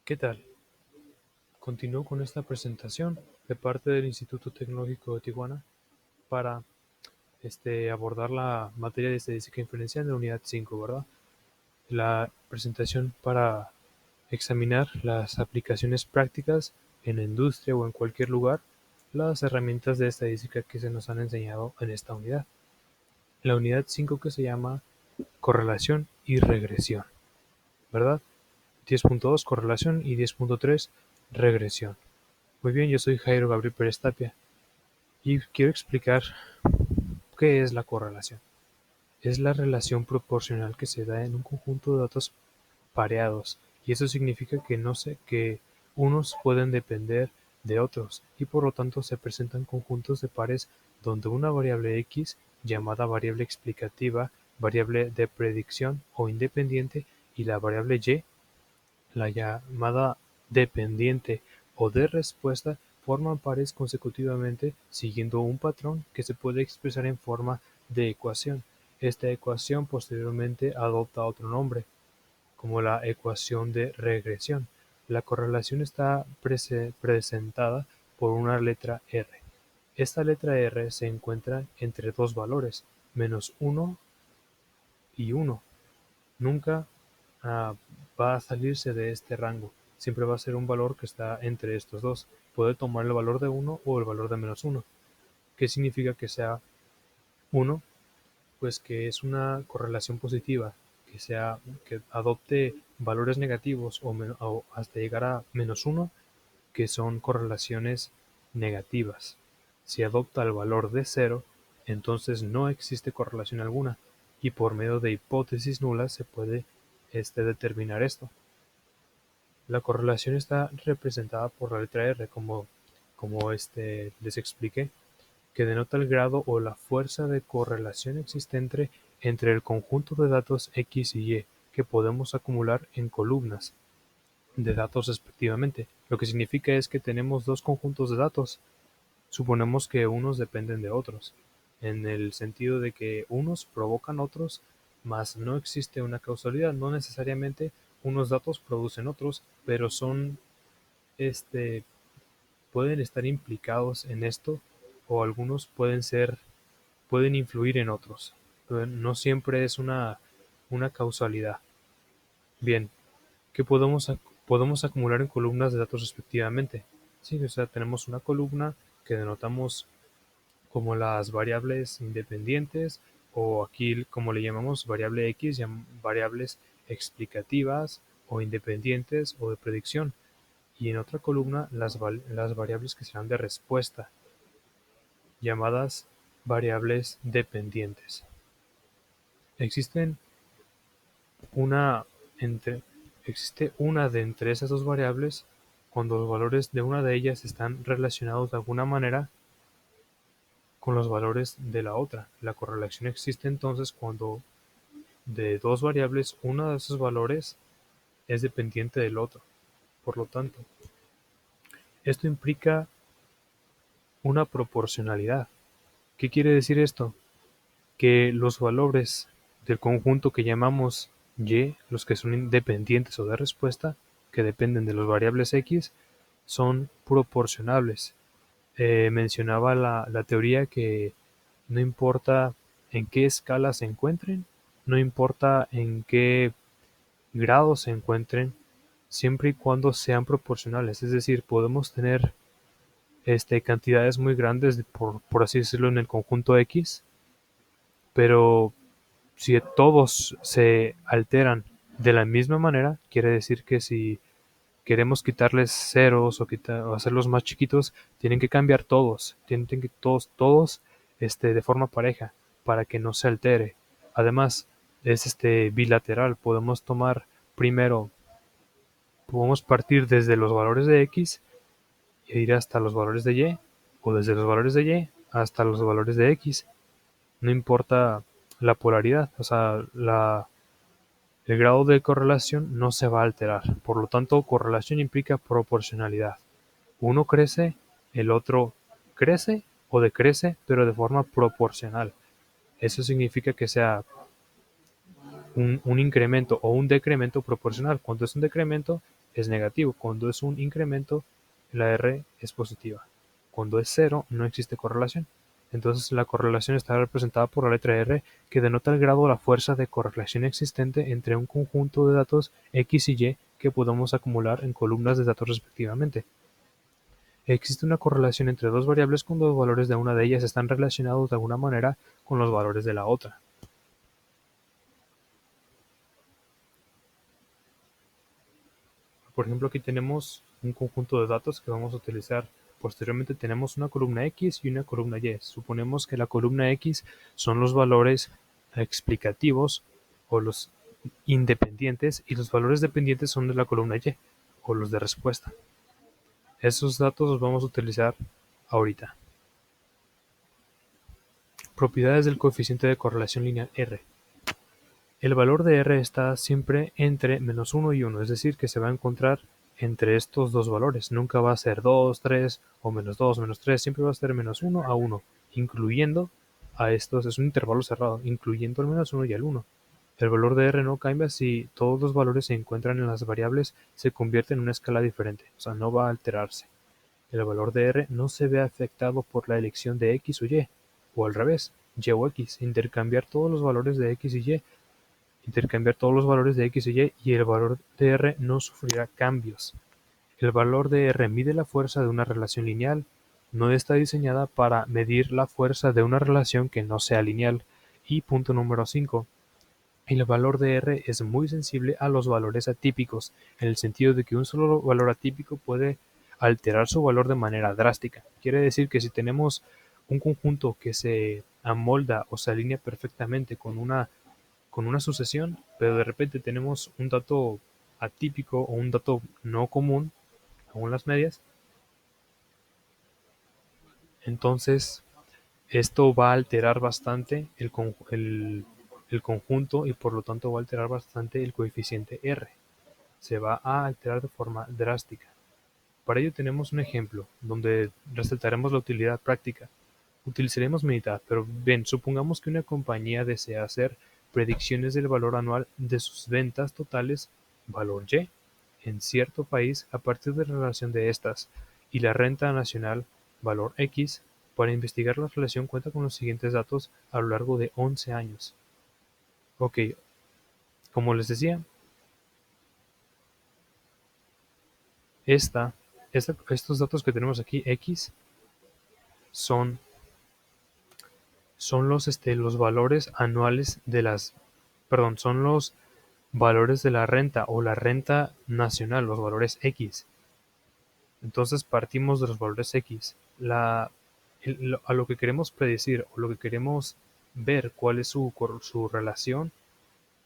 ¿Qué tal? Continúo con esta presentación de parte del Instituto Tecnológico de Tijuana para abordar la materia de estadística inferencial de la unidad 5, ¿verdad? La presentación para examinar las aplicaciones prácticas en la industria o en cualquier lugar, las herramientas de estadística que se nos han enseñado en esta unidad. La unidad 5 que se llama correlación y regresión, ¿verdad? 10.2 correlación y 10.3 regresión. Muy bien, yo soy Jairo Gabriel Pérez Tapia y quiero explicar qué es la correlación. Es la relación proporcional que se da en un conjunto de datos pareados, y eso significa que unos pueden depender de otros y por lo tanto se presentan conjuntos de pares donde una variable X, llamada variable explicativa, variable de predicción o independiente, y la variable Y, la llamada dependiente o de respuesta, forman pares consecutivamente siguiendo un patrón que se puede expresar en forma de ecuación. Esta ecuación posteriormente adopta otro nombre, como la ecuación de regresión. La correlación está presentada por una letra R. Esta letra R se encuentra entre dos valores, -1 y 1. Nunca va a salirse de este rango. Siempre va a ser un valor que está entre estos dos. Puede tomar el valor de 1 o el valor de -1. ¿Qué significa que sea 1? Pues que es una correlación positiva, que adopte valores negativos o hasta llegar a -1, que son correlaciones negativas. Si adopta el valor de 0, entonces no existe correlación alguna, y por medio de hipótesis nulas se puede determinar esto. La correlación está representada por la letra R, como les expliqué, que denota el grado o la fuerza de correlación existente entre el conjunto de datos X y Y, que podemos acumular en columnas de datos respectivamente. Lo que significa es que tenemos dos conjuntos de datos. Suponemos que unos dependen de otros, en el sentido de que unos provocan otros, mas no existe una causalidad. No necesariamente unos datos producen otros, pero este, pueden estar implicados en esto, o algunos pueden influir en otros. Pero no siempre es una causalidad. Bien, ¿qué podemos acumular en columnas de datos respectivamente? Sí, o sea, tenemos una columna que denotamos como las variables independientes, o aquí como le llamamos variable X, variables explicativas o independientes o de predicción, y en otra columna las variables que serán de respuesta, llamadas variables dependientes. Existen una entre, existe una de entre esas dos variables cuando los valores de una de ellas están relacionados de alguna manera con los valores de la otra. La correlación existe entonces cuando de dos variables uno de esos valores es dependiente del otro. Por lo tanto, esto implica una proporcionalidad. ¿Qué quiere decir esto? Que los valores del conjunto que llamamos Y, los que son independientes o de respuesta, que dependen de las variables X, son proporcionables. Mencionaba la teoría que no importa en qué escala se encuentren, no importa en qué grado se encuentren, siempre y cuando sean proporcionales. Es decir, podemos tener cantidades muy grandes, por así decirlo, en el conjunto X, pero si todos se alteran de la misma manera, quiere decir que si queremos quitarles ceros o hacerlos más chiquitos, tienen que cambiar tienen que todos de forma pareja para que no se altere. Además, es bilateral. Podemos partir desde los valores de X e ir hasta los valores de Y, o desde los valores de Y hasta los valores de X. No importa la polaridad, o sea, el grado de correlación no se va a alterar. Por lo tanto, correlación implica proporcionalidad. Uno crece, el otro crece o decrece, pero de forma proporcional. Eso significa que sea un incremento o un decremento proporcional. Cuando es un decremento, es negativo. Cuando es un incremento, la R es positiva. Cuando es 0, no existe correlación. Entonces la correlación está representada por la letra R, que denota el grado o la fuerza de correlación existente entre un conjunto de datos X y Y que podemos acumular en columnas de datos respectivamente. Existe una correlación entre dos variables cuando los valores de una de ellas están relacionados de alguna manera con los valores de la otra. Por ejemplo, aquí tenemos un conjunto de datos que vamos a utilizar. Posteriormente tenemos una columna X y una columna Y. Suponemos que la columna X son los valores explicativos o los independientes, y los valores dependientes son de la columna Y o los de respuesta. Esos datos los vamos a utilizar ahorita. Propiedades del coeficiente de correlación lineal R. El valor de R está siempre entre -1 y 1, es decir, que se va a encontrar entre estos dos valores. Nunca va a ser 2, 3 o -2, -3, siempre va a ser -1 a 1, incluyendo a estos, es un intervalo cerrado, incluyendo al -1 y al 1. El valor de R no cambia si todos los valores se encuentran en las variables, se convierte en una escala diferente, o sea, no va a alterarse. El valor de R no se ve afectado por la elección de X o Y, o al revés, Y o X, intercambiar todos los valores de X y Y, y el valor de R no sufrirá cambios. El valor de R mide la fuerza de una relación lineal, no está diseñada para medir la fuerza de una relación que no sea lineal. Y punto número 5. El valor de R es muy sensible a los valores atípicos, en el sentido de que un solo valor atípico puede alterar su valor de manera drástica. Quiere decir que si tenemos un conjunto que se amolda o se alinea perfectamente con una sucesión, pero de repente tenemos un dato atípico o un dato no común, según las medias, entonces esto va a alterar bastante el conjunto, y por lo tanto va a alterar bastante el coeficiente R. Se va a alterar de forma drástica. Para ello tenemos un ejemplo donde resaltaremos la utilidad práctica. Utilizaremos mitad, pero bien, supongamos que una compañía desea hacer predicciones del valor anual de sus ventas totales, valor Y, en cierto país a partir de la relación de estas, y la renta nacional, valor X. Para investigar la relación cuenta con los siguientes datos a lo largo de 11 años. Ok, como les decía, estos datos que tenemos aquí, X, son los valores anuales son los valores de la renta o la renta nacional, los valores X. Entonces partimos de los valores X. A lo que queremos predecir o lo que queremos ver cuál es su relación,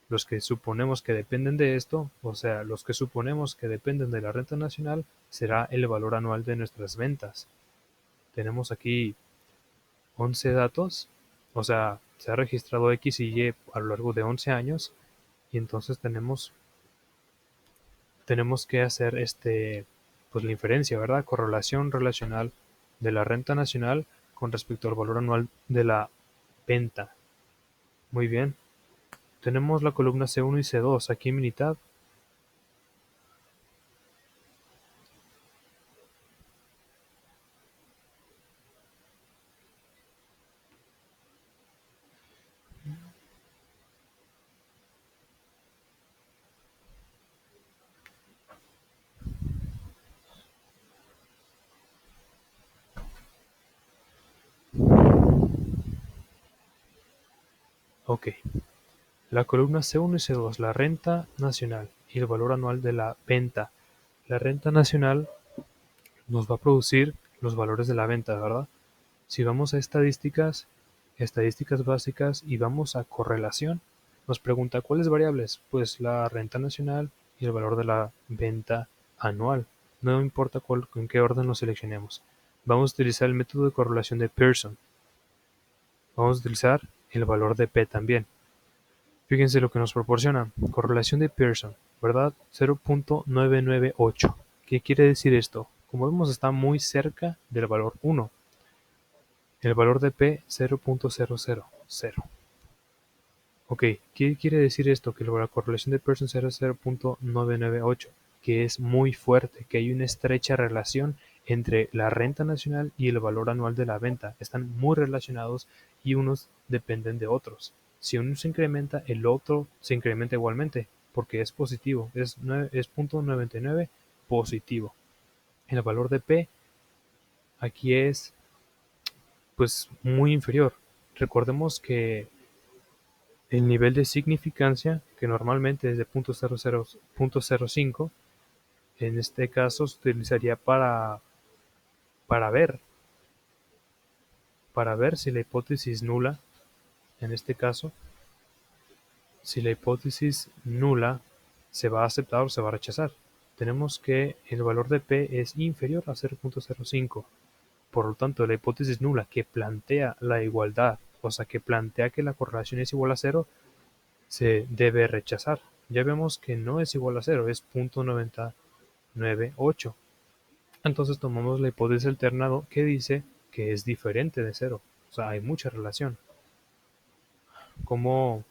los que suponemos que dependen de esto, o sea, los que suponemos que dependen de la renta nacional, será el valor anual de nuestras ventas. Tenemos aquí 11 datos, o sea, se ha registrado X y Y a lo largo de 11 años, y entonces tenemos que hacer pues la inferencia, ¿verdad? Correlación relacional de la renta nacional con respecto al valor anual de la venta. Muy bien. Tenemos la columna C1 y C2 aquí en mitad. Ok. La columna C1 y C2, la renta nacional y el valor anual de la venta. La renta nacional nos va a producir los valores de la venta, ¿verdad? Si vamos a estadísticas básicas, y vamos a correlación, nos pregunta cuáles variables, pues la renta nacional y el valor de la venta anual. No importa en qué orden lo seleccionemos. Vamos a utilizar el método de correlación de Pearson. Vamos a utilizar el valor de P también. Fíjense lo que nos proporciona. Correlación de Pearson, ¿verdad? 0.998. ¿Qué quiere decir esto? Como vemos, está muy cerca del valor 1. El valor de P, 0.000. Ok, ¿qué quiere decir esto? Que la correlación de Pearson será 0.998. que es muy fuerte, que hay una estrecha relación entre la renta nacional y el valor anual de la venta. Están muy relacionados y unos dependen de otros. Si uno se incrementa, el otro se incrementa igualmente, porque es positivo, es 0.99 positivo. El valor de P aquí es pues muy inferior. Recordemos que el nivel de significancia, que normalmente es de 0.05, en este caso se utilizaría para ver, para ver si la hipótesis nula, en este caso, si la hipótesis nula se va a aceptar o se va a rechazar. Tenemos que el valor de P es inferior a 0.05. Por lo tanto, la hipótesis nula que plantea la igualdad, o sea, que plantea que la correlación es igual a cero, se debe rechazar. Ya vemos que no es igual a cero, es 0.998. Entonces tomamos la hipótesis alternado que dice que es diferente de cero. O sea, hay mucha relación. Como,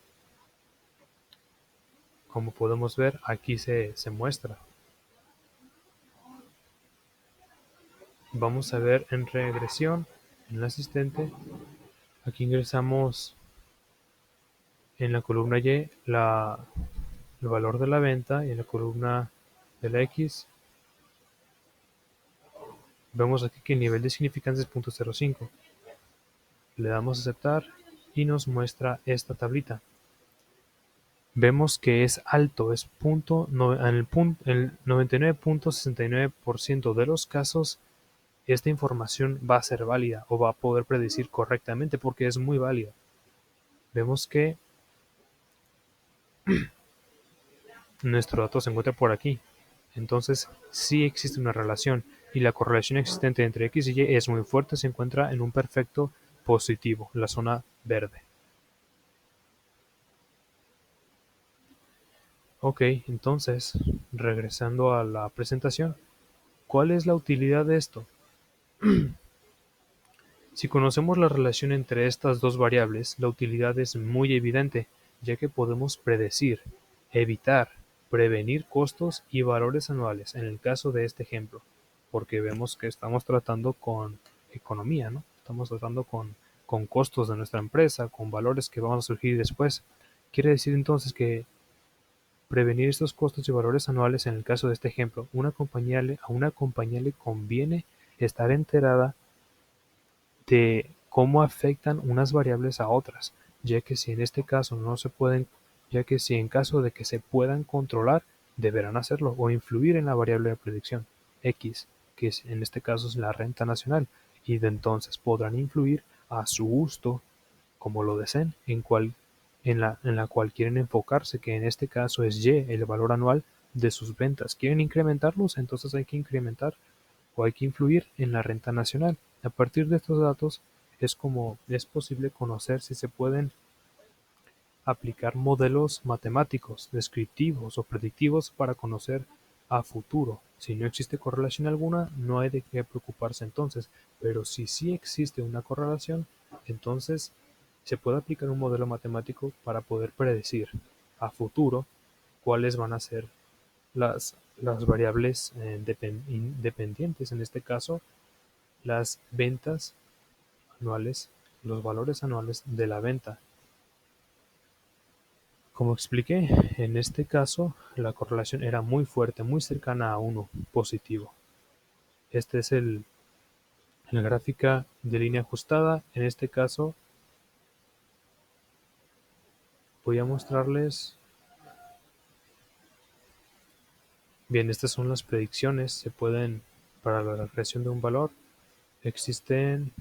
como podemos ver, aquí se muestra. Vamos a ver en regresión, en el asistente. Aquí ingresamos en la columna Y el valor de la venta y en la columna de la X vemos aquí que el nivel de significancia es 0.05. Le damos a aceptar y nos muestra esta tablita. Vemos que es alto, es el 99.69% de los casos esta información va a ser válida o va a poder predecir correctamente porque es muy válida. Vemos que nuestro dato se encuentra por aquí. Entonces, sí existe una relación y la correlación existente entre X y Y es muy fuerte, se encuentra en un perfecto positivo, la zona verde. Ok, entonces, regresando a la presentación, ¿cuál es la utilidad de esto? Si conocemos la relación entre estas dos variables, la utilidad es muy evidente, ya que podemos predecir, evitar, prevenir costos y valores anuales en el caso de este ejemplo, porque vemos que estamos tratando con economía, ¿no? Estamos tratando con costos de nuestra empresa, con valores que van a surgir después. Quiere decir entonces que prevenir estos costos y valores anuales en el caso de este ejemplo, a una compañía le conviene estar enterada de cómo afectan unas variables a otras, ya que si en este caso no se pueden, ya que si en caso de que se puedan controlar, deberán hacerlo o influir en la variable de predicción X, que en este caso es la renta nacional, y de entonces podrán influir a su gusto, como lo deseen, en la cual quieren enfocarse, que en este caso es Y, el valor anual de sus ventas. ¿Quieren incrementarlos? Entonces hay que incrementar o hay que influir en la renta nacional. A partir de estos datos es como es posible conocer si se pueden aplicar modelos matemáticos, descriptivos o predictivos para conocer a futuro. Si no existe correlación alguna, no hay de qué preocuparse entonces, pero si sí existe una correlación, entonces se puede aplicar un modelo matemático para poder predecir a futuro cuáles van a ser las variables independientes, en este caso las ventas anuales, los valores anuales de la venta. Como expliqué, en este caso la correlación era muy fuerte, muy cercana a 1 positivo. Este es la gráfica de línea ajustada. En este caso voy a mostrarles. Bien, estas son las predicciones. Se pueden, para la creación de un valor, existen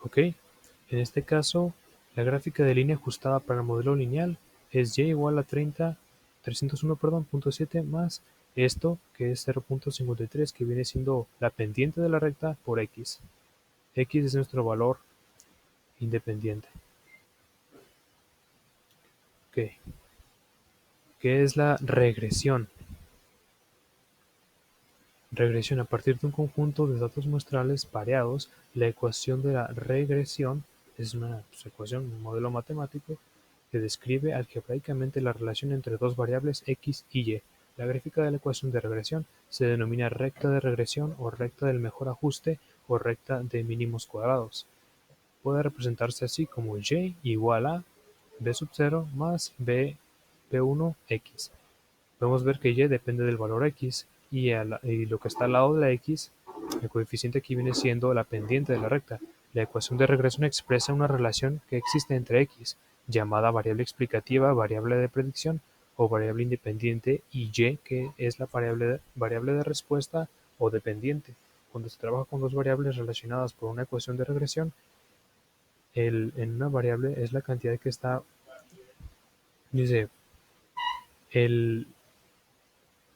ok, en este caso la gráfica de línea ajustada para el modelo lineal es y igual a 301, perdón, .7 más esto que es 0.53, que viene siendo la pendiente de la recta por x. X es nuestro valor independiente. Ok. ¿Qué es la regresión? Regresión: a partir de un conjunto de datos muestrales pareados, la ecuación de la regresión es una ecuación, un modelo matemático que describe algebraicamente la relación entre dos variables x y y. La gráfica de la ecuación de regresión se denomina recta de regresión o recta del mejor ajuste o recta de mínimos cuadrados. Puede representarse así como y igual a b sub 0 más b1 x. Podemos ver que y depende del valor x y lo que está al lado de la x, el coeficiente aquí viene siendo la pendiente de la recta. La ecuación de regresión expresa una relación que existe entre x, llamada variable explicativa, variable de predicción o variable independiente, y y, que es la variable de respuesta o dependiente. Cuando se trabaja con dos variables relacionadas por una ecuación de regresión, en una variable es la cantidad que está, dice,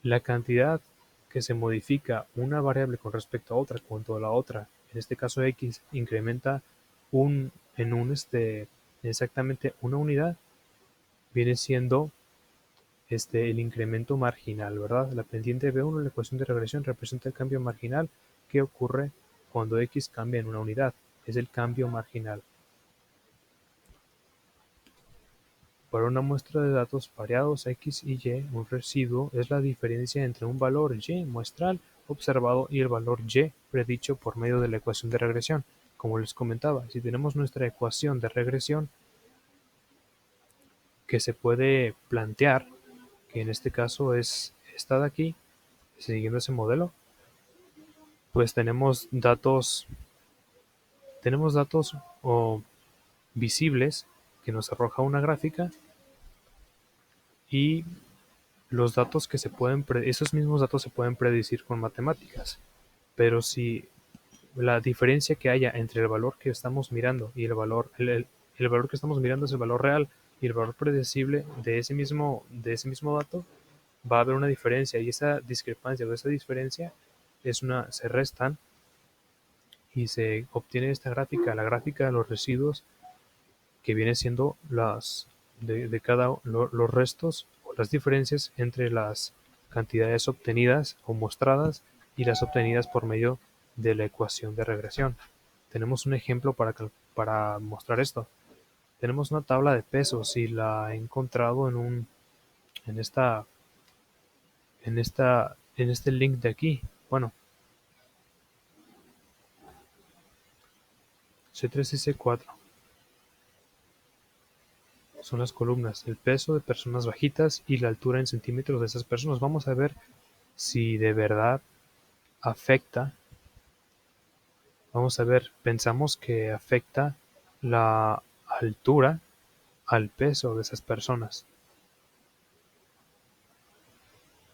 la cantidad que se modifica una variable con respecto a otra cuando la otra, en este caso x, incrementa exactamente una unidad, viene siendo el incremento marginal, ¿verdad? La pendiente B1 en la ecuación de regresión representa el cambio marginal que ocurre cuando x cambia en una unidad. Es el cambio marginal. Para una muestra de datos variados x y y, un residuo es la diferencia entre un valor y muestral observado y el valor y predicho por medio de la ecuación de regresión. Como les comentaba, si tenemos nuestra ecuación de regresión que se puede plantear, que en este caso es esta de aquí, siguiendo ese modelo, pues tenemos datos visibles que nos arroja una gráfica, y los datos que esos mismos datos se pueden predecir con matemáticas. Pero si la diferencia que haya entre el valor que estamos mirando y el valor que estamos mirando es el valor real y el valor predecible de ese mismo dato, va a haber una diferencia, y esa discrepancia o esa diferencia se restan y se obtiene esta gráfica, la gráfica de los residuos, que viene siendo los restos o las diferencias entre las cantidades obtenidas o mostradas y las obtenidas por medio de la ecuación de regresión. Tenemos un ejemplo para mostrar esto. Tenemos una tabla de pesos y la he encontrado en esta, en este link de aquí. Bueno, C3 y C4 son las columnas, el peso de personas bajitas y la altura en centímetros de esas personas. Vamos a ver si de verdad afecta. Vamos a ver, pensamos que afecta la altura al peso de esas personas.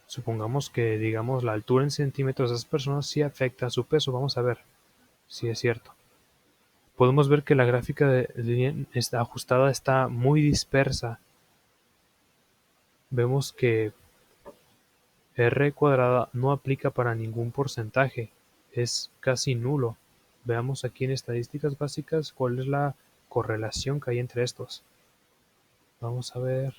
Supongamos que, digamos, la altura en centímetros de esas personas sí afecta a su peso. Vamos a ver si es cierto. Podemos ver que la gráfica de línea está ajustada, está muy dispersa. Vemos que R cuadrada no aplica para ningún porcentaje, es casi nulo. Veamos aquí en estadísticas básicas cuál es la correlación que hay entre estos. Vamos a ver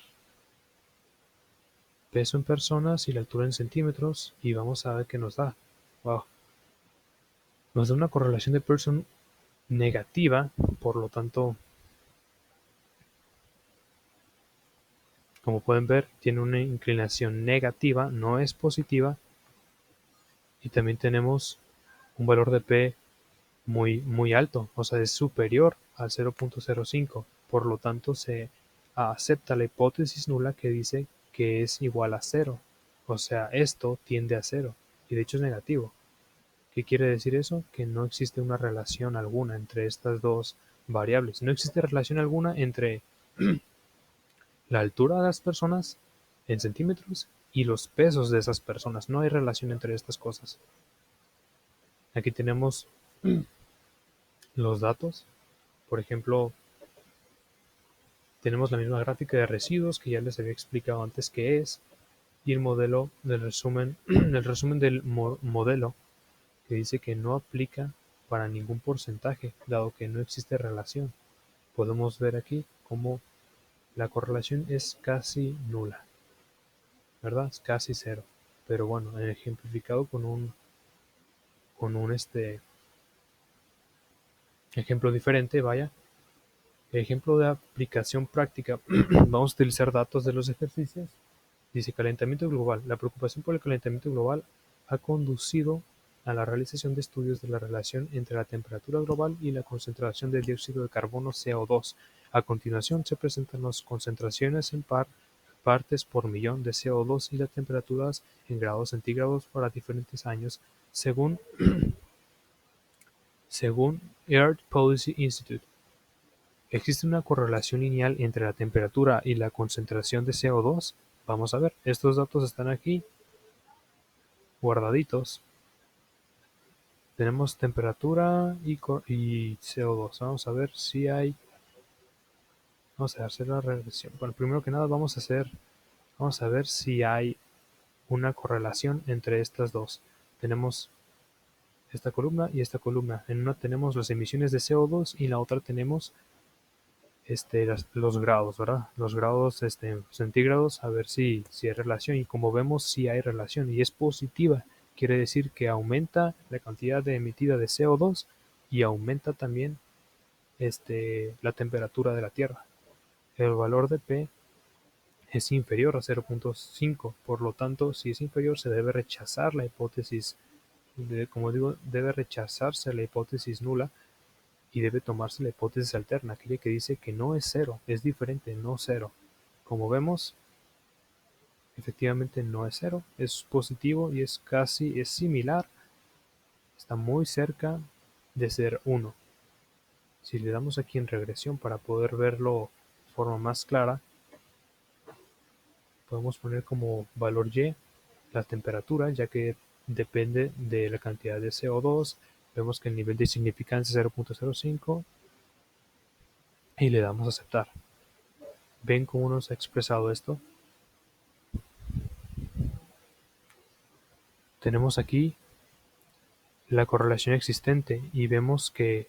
peso en personas y la altura en centímetros, y vamos a ver qué nos da. Wow. Nos da una correlación de Pearson negativa, por lo tanto, como pueden ver, tiene una inclinación negativa, no es positiva, y también tenemos un valor de P muy, muy alto, o sea, es superior al 0.05, por lo tanto se acepta la hipótesis nula que dice que es igual a cero, o sea, esto tiende a cero, y de hecho es negativo. ¿Qué quiere decir eso? Que no existe una relación alguna entre estas dos variables. No existe relación alguna entre la altura de las personas en centímetros y los pesos de esas personas. No hay relación entre estas cosas. Aquí tenemos los datos. Por ejemplo, tenemos la misma gráfica de residuos que ya les había explicado antes qué es. y el modelo del resumen, el resumen del modelo que dice que no aplica para ningún porcentaje, dado que no existe relación. Podemos ver aquí cómo la correlación es casi nula, ¿verdad? Es casi cero. Pero bueno, ejemplificado con un ejemplo diferente, vaya. Ejemplo de aplicación práctica. Vamos a utilizar datos de los ejercicios. Dice calentamiento global. La preocupación por el calentamiento global ha conducido a la realización de estudios de la relación entre la temperatura global y la concentración de dióxido de carbono CO2. A continuación se presentan las concentraciones en partes por millón de CO2 y las temperaturas en grados centígrados para diferentes años según Earth Policy Institute. ¿Existe una correlación lineal entre la temperatura y la concentración de CO2? Vamos a ver, estos datos están aquí guardaditos. Tenemos temperatura y CO2. Vamos a ver si hay. Vamos a hacer la regresión. Bueno, primero que nada vamos a ver si hay una correlación entre estas dos. Tenemos esta columna y esta columna. En una tenemos las emisiones de CO2 y en la otra tenemos los grados, ¿verdad? Los grados centígrados, a ver si hay relación. Y como vemos, sí hay relación y es positiva. Quiere decir que aumenta la cantidad de emitida de CO2 y aumenta también la temperatura de la Tierra. El valor de P es inferior a 0.5, por lo tanto, si es inferior se debe rechazar la hipótesis, como digo, debe rechazarse la hipótesis nula y debe tomarse la hipótesis alterna, aquella que dice que no es cero, es diferente, no cero. Como vemos, efectivamente no es cero, es positivo y es similar, está muy cerca de ser 1. Si le damos aquí en regresión para poder verlo de forma más clara, podemos poner como valor Y la temperatura, ya que depende de la cantidad de CO2. Vemos que el nivel de significancia es 0.05 y le damos a aceptar. ¿Ven cómo nos ha expresado esto? Tenemos aquí la correlación existente y vemos que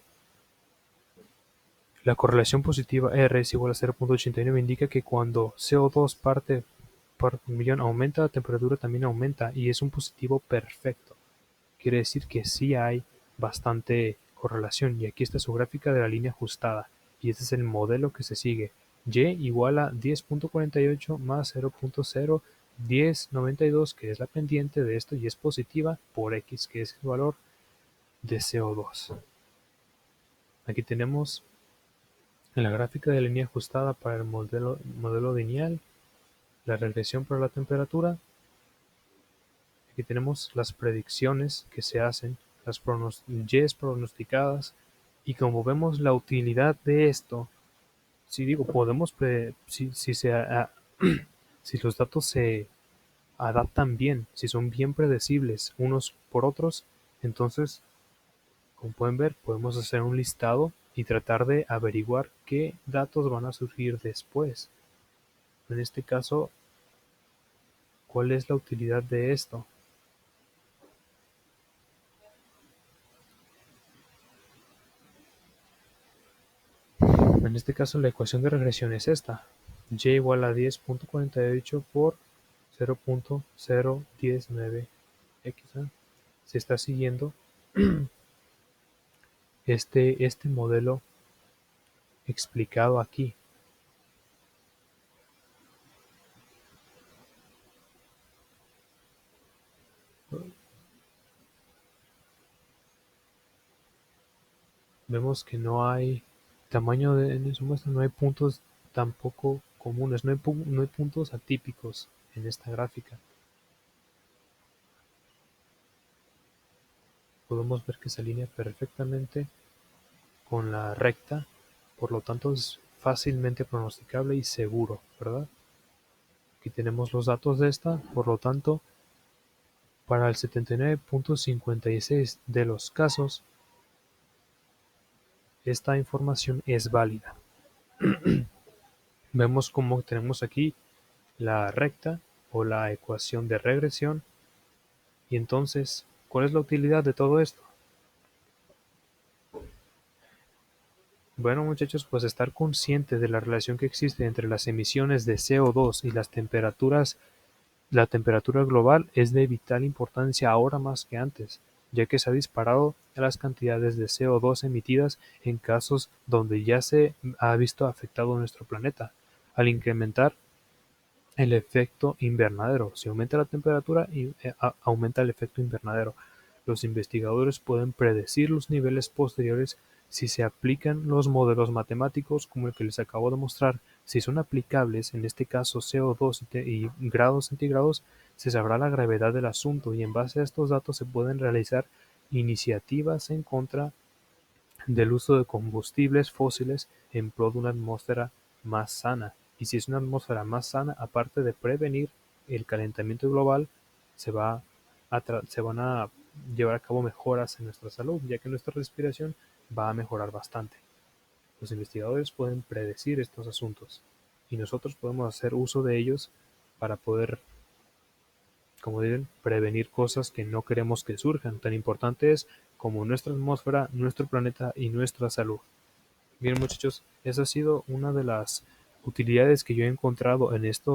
la correlación positiva R es igual a 0.89 indica que cuando CO2 parte por millón aumenta, la temperatura también aumenta y es un positivo perfecto. Quiere decir que sí hay bastante correlación y aquí está su gráfica de la línea ajustada y este es el modelo que se sigue. Y igual a 10.48 más 0.01092 que es la pendiente de esto y es positiva por X que es el valor de CO2. Aquí tenemos en la gráfica de línea ajustada para el modelo lineal, la regresión para la temperatura. Aquí tenemos las predicciones que se hacen, las Y's pronosticadas, y como vemos la utilidad de esto, si digo, podemos, si los datos se adaptan bien, si son bien predecibles unos por otros, entonces, como pueden ver, podemos hacer un listado y tratar de averiguar qué datos van a surgir después. En este caso, ¿cuál es la utilidad de esto? En este caso, la ecuación de regresión es esta. Y igual a 10.48 por 0.0109x. Se está siguiendo este modelo explicado aquí. Vemos que no hay tamaño en su muestra, no hay puntos tampoco comunes, no hay puntos atípicos en esta gráfica. Podemos ver que se alinea perfectamente con la recta, por lo tanto es fácilmente pronosticable y seguro, ¿verdad? Aquí tenemos los datos de esta, por lo tanto, para el 79.56 de los casos, esta información es válida. Vemos como tenemos aquí la recta o la ecuación de regresión. Y entonces, ¿cuál es la utilidad de todo esto? Bueno, muchachos, pues estar consciente de la relación que existe entre las emisiones de CO2 y la temperatura global es de vital importancia ahora más que antes, ya que se ha disparado las cantidades de CO2 emitidas en casos donde ya se ha visto afectado nuestro planeta, al incrementar el efecto invernadero. Si aumenta la temperatura, aumenta el efecto invernadero. Los investigadores pueden predecir los niveles posteriores si se aplican los modelos matemáticos como el que les acabo de mostrar. Si son aplicables, en este caso CO2 y grados centígrados, se sabrá la gravedad del asunto y en base a estos datos se pueden realizar iniciativas en contra del uso de combustibles fósiles en pro de una atmósfera más sana. Y si es una atmósfera más sana, aparte de prevenir el calentamiento global, se va se van a llevar a cabo mejoras en nuestra salud, ya que nuestra respiración va a mejorar bastante. Los investigadores pueden predecir estos asuntos y nosotros podemos hacer uso de ellos para poder, como dicen, prevenir cosas que no queremos que surjan. Tan importante es como nuestra atmósfera, nuestro planeta y nuestra salud. Bien, muchachos, esa ha sido una de las utilidades que yo he encontrado en esta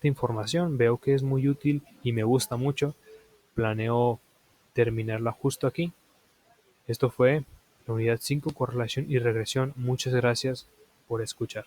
información. Veo que es muy útil y me gusta mucho. Planeo terminarla justo aquí. Esto fue la unidad 5, correlación y regresión. Muchas gracias por escuchar.